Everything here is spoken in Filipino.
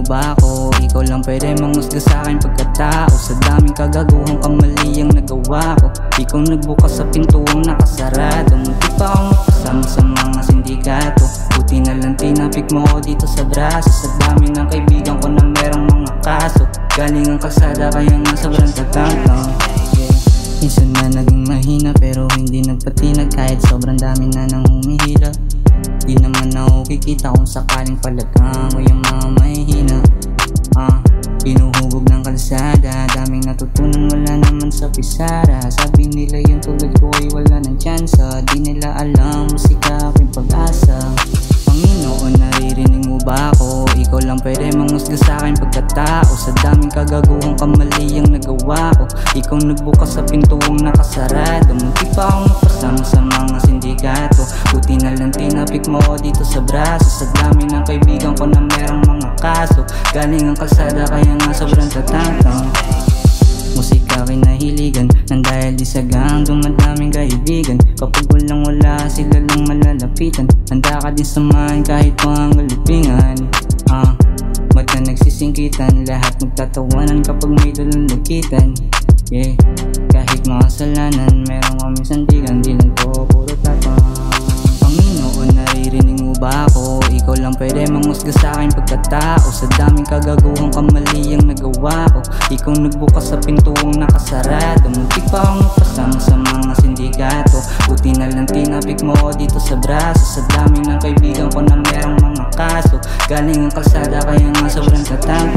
ba ako? Ikaw lang pwede mangusga sa'kin pagkatao. Sa daming kagaguhang kamali ang nagawa ko. Ikaw nagbukas sa pintuang nakasarado. Muntik pa akong mapasama sa mga sindikato. Buti na lang tinapik mo ako dito sa braso. Sa dami ng kaibigan ko na merong mga kaso. Galing ang kalsada kaya nga sobrang tatang. Minsan na naging mahina pero hindi nagpatinag kahit sobrang dami na nang humihila. Di naman ako kikita kung sakaling palagang ko yung mga mahihina. Pinuhugog ng kalsada, daming natutunan wala naman sa pisara. Sabi nila yung tulad ko ay wala ng tsansa. Di nila alam musika aking pag-asa. Panginoon, naririnig mo ba ako? Ikaw lang pwede mangusga sa'kin pagkatao. Sa daming kagaguhang kamali ang nagawa ko. Ikaw nagbukas sa pintuang nakasarado. Muntik pa akong mapasama sa mga sindikato. Buti na lang tinapik mo ako dito sa braso. Sa dami ng kaibigan ko na merong mga kaso. Galing ang kalsada kaya nga sobrang tatang. Musika kinahiligan nang dahil di sa gang dumadaming kaibigan. Kapag walang wala sila lang malalapitan. Handa ka din samahan kahit pa ang galupingan. Mata nagsisingkitan, lahat magtatawanan kapag may dalalakitan. Kahit mga kasalanan meron kami sandigan. Di lang to puro tapang. Panginoon, naririnig mo ba ako? Ikaw lang pwede mangusga sa'kin pagkatao. Sa daming kagaguhang kamali ang nagawa ko. Ikaw nagbukas sa pintuang nakasarado. Muntik pa akong mapasama sa mga sindikato. Buti na lang tinapik mo ako dito sa braso. Sa dami ng kaibigan ko na merong mga kaso. Galing ang kalsada kaya nga sobrang tatang.